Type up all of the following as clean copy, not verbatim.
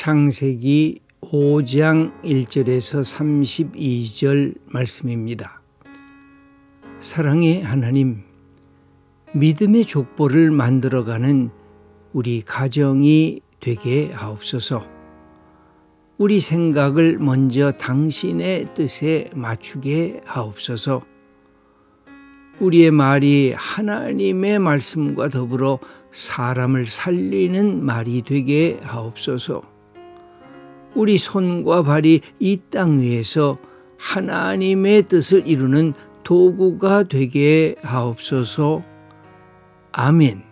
창세기 5장 1절에서 32절 말씀입니다. 사랑의 하나님, 믿음의 족보를 만들어가는 우리 가정이 되게 하옵소서. 우리 생각을 먼저 당신의 뜻에 맞추게 하옵소서. 우리의 말이 하나님의 말씀과 더불어 사람을 살리는 말이 되게 하옵소서. 우리 손과 발이 이 땅 위에서 하나님의 뜻을 이루는 도구가 되게 하옵소서. 아멘.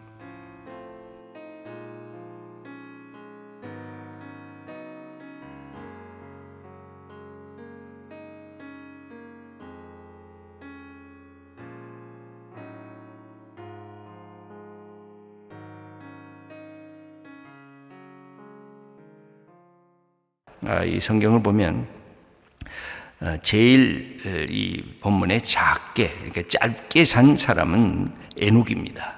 이 성경을 보면 제일 이 본문에 작게, 그러니까 짧게 산 사람은 에녹입니다.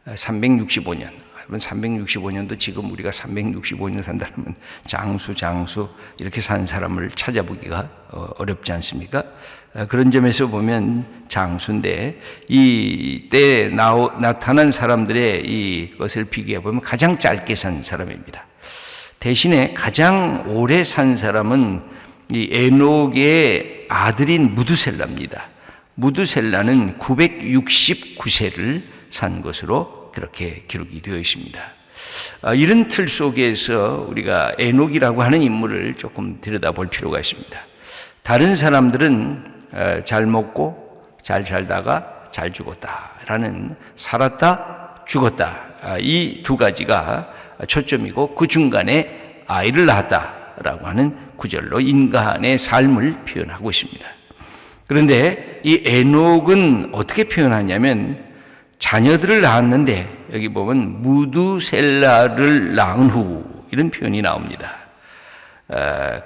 365년. 여러분 365년도 지금 우리가 365년 산다면 장수 이렇게 산 사람을 찾아보기가 어렵지 않습니까? 그런 점에서 보면 장수인데 이때 나타난 사람들의 이것을 비교해 보면 가장 짧게 산 사람입니다. 대신에 가장 오래 산 사람은 이 에녹의 아들인 무두셀라입니다. 무두셀라는 969세를 산 것으로 그렇게 기록이 되어 있습니다. 이런 틀 속에서 우리가 에녹이라고 하는 인물을 조금 들여다볼 필요가 있습니다. 다른 사람들은 잘 먹고 잘 살다가 잘 죽었다라는 살았다 죽었다 이 두 가지가 초점이고 그 중간에 아이를 낳았다라고 하는 구절로 인간의 삶을 표현하고 있습니다. 그런데 이 에녹은 어떻게 표현하냐면 자녀들을 낳았는데 여기 보면 무두셀라를 낳은 후 이런 표현이 나옵니다.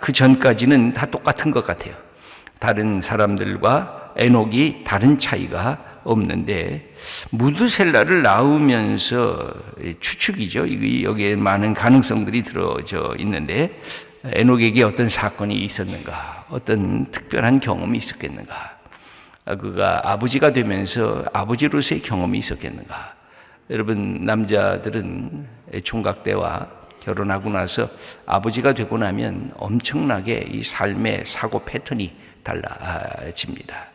그 전까지는 다 똑같은 것 같아요. 다른 사람들과 에녹이 다른 차이가 없는데 무두셀라를 낳으면서 추측이죠. 여기에 많은 가능성들이 들어져 있는데 에녹에게 어떤 사건이 있었는가, 어떤 특별한 경험이 있었겠는가, 그가 아버지가 되면서 아버지로서의 경험이 있었겠는가. 여러분 남자들은 총각 때와 결혼하고 나서 아버지가 되고 나면 엄청나게 이 삶의 사고 패턴이 달라집니다.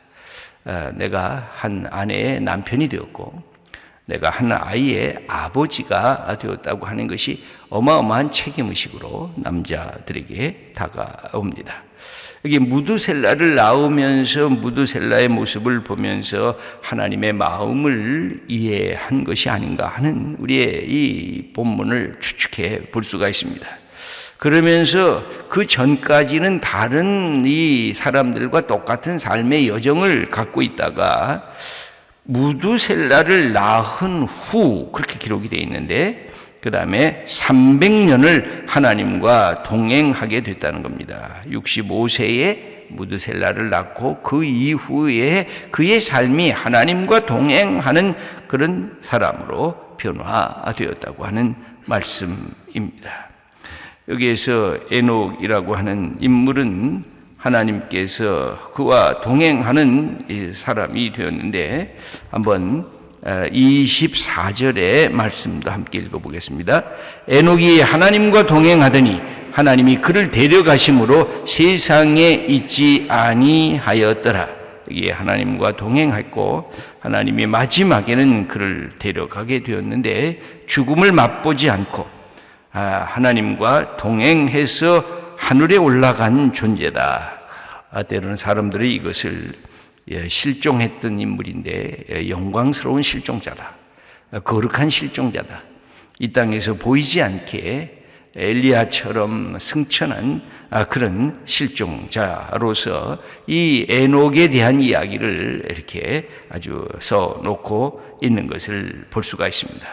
내가 한 아내의 남편이 되었고 내가 한 아이의 아버지가 되었다고 하는 것이 어마어마한 책임의식으로 남자들에게 다가옵니다. 여기 무두셀라를 낳으면서 무두셀라의 모습을 보면서 하나님의 마음을 이해한 것이 아닌가 하는 우리의 이 본문을 추측해 볼 수가 있습니다. 그러면서 그 전까지는 다른 이 사람들과 똑같은 삶의 여정을 갖고 있다가 무두셀라를 낳은 후 그렇게 기록이 되어 있는데 그 다음에 300년을 하나님과 동행하게 됐다는 겁니다. 65세에 무두셀라를 낳고 그 이후에 그의 삶이 하나님과 동행하는 그런 사람으로 변화되었다고 하는 말씀입니다. 여기에서 에녹이라고 하는 인물은 하나님께서 그와 동행하는 사람이 되었는데 한번 24절의 말씀도 함께 읽어보겠습니다. 에녹이 하나님과 동행하더니 하나님이 그를 데려가심으로 세상에 있지 아니하였더라. 여기에 하나님과 동행했고 하나님이 마지막에는 그를 데려가게 되었는데 죽음을 맛보지 않고 하나님과 동행해서 하늘에 올라간 존재다. 때로는 사람들이 이것을 실종했던 인물인데 영광스러운 실종자다. 거룩한 실종자다. 이 땅에서 보이지 않게 엘리야처럼 승천한 그런 실종자로서 이 에녹에 대한 이야기를 이렇게 아주 써놓고 있는 것을 볼 수가 있습니다.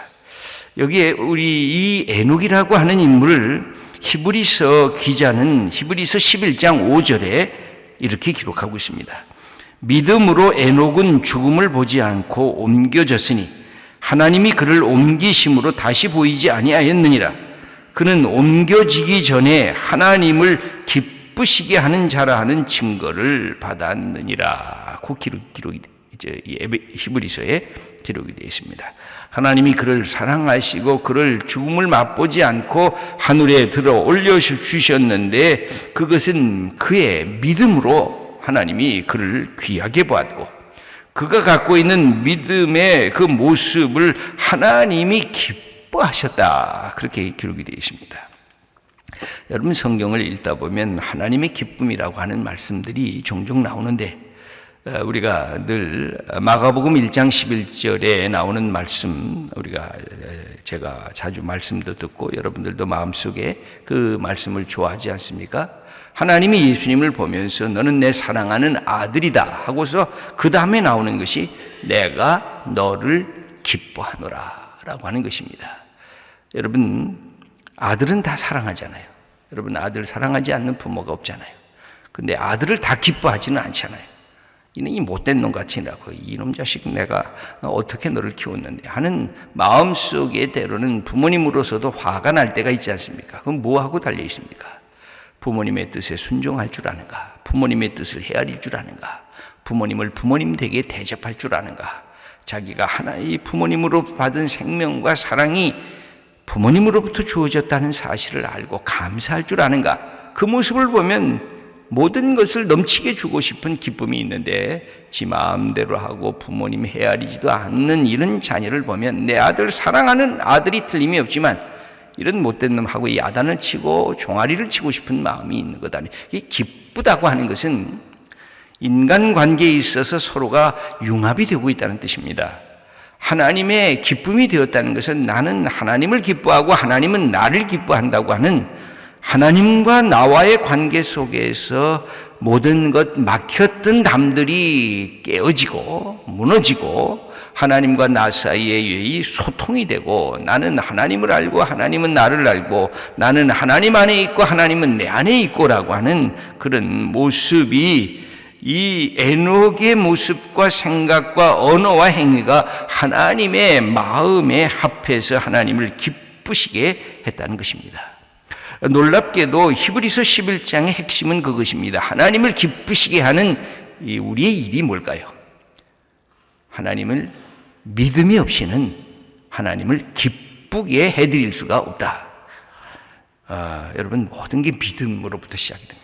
여기에 우리 이 에녹이라고 하는 인물을 히브리서 기자는 히브리서 11장 5절에 이렇게 기록하고 있습니다. 믿음으로 에녹은 죽음을 보지 않고 옮겨졌으니 하나님이 그를 옮기심으로 다시 보이지 아니하였느니라. 그는 옮겨지기 전에 하나님을 기쁘시게 하는 자라 하는 증거를 받았느니라. 그 기록이 이제 히브리서에 기록이 되어 있습니다. 하나님이 그를 사랑하시고 그를 죽음을 맛보지 않고 하늘에 들어 올려 주셨는데 그것은 그의 믿음으로 하나님이 그를 귀하게 보았고 그가 갖고 있는 믿음의 그 모습을 하나님이 기뻐하셨다. 그렇게 기록이 되어 있습니다. 여러분 성경을 읽다 보면 하나님의 기쁨이라고 하는 말씀들이 종종 나오는데 우리가 늘 마가복음 1장 11절에 나오는 말씀 제가 자주 말씀도 듣고 여러분들도 마음속에 그 말씀을 좋아하지 않습니까? 하나님이 예수님을 보면서 너는 내 사랑하는 아들이다 하고서 그 다음에 나오는 것이 내가 너를 기뻐하노라 라고 하는 것입니다. 여러분 아들은 다 사랑하잖아요. 여러분 아들 사랑하지 않는 부모가 없잖아요. 근데 아들을 다 기뻐하지는 않잖아요. 이 못된 놈 같이라고 이놈 자식 내가 어떻게 너를 키웠는데 하는 마음속에 때로는 부모님으로서도 화가 날 때가 있지 않습니까? 그럼 뭐하고 달려 있습니까? 부모님의 뜻에 순종할 줄 아는가? 부모님의 뜻을 헤아릴 줄 아는가? 부모님을 부모님 되게 대접할 줄 아는가? 자기가 하나의 부모님으로 받은 생명과 사랑이 부모님으로부터 주어졌다는 사실을 알고 감사할 줄 아는가? 그 모습을 보면 모든 것을 넘치게 주고 싶은 기쁨이 있는데 지 마음대로 하고 부모님 헤아리지도 않는 이런 자녀를 보면 내 아들 사랑하는 아들이 틀림이 없지만 이런 못된 놈하고 야단을 치고 종아리를 치고 싶은 마음이 있는 것 아니에요. 이게 기쁘다고 하는 것은 인간관계에 있어서 서로가 융합이 되고 있다는 뜻입니다. 하나님의 기쁨이 되었다는 것은 나는 하나님을 기뻐하고 하나님은 나를 기뻐한다고 하는 하나님과 나와의 관계 속에서 모든 것 막혔던 담들이 깨어지고 무너지고 하나님과 나 사이에 소통이 되고 나는 하나님을 알고 하나님은 나를 알고 나는 하나님 안에 있고 하나님은 내 안에 있고라고 하는 그런 모습이 이 에녹의 모습과 생각과 언어와 행위가 하나님의 마음에 합해서 하나님을 기쁘시게 했다는 것입니다. 놀랍게도 히브리서 11장의 핵심은 그것입니다. 하나님을 기쁘시게 하는 우리의 일이 뭘까요? 하나님을 믿음이 없이는 하나님을 기쁘게 해드릴 수가 없다. 여러분 모든 게 믿음으로부터 시작이 됩니다.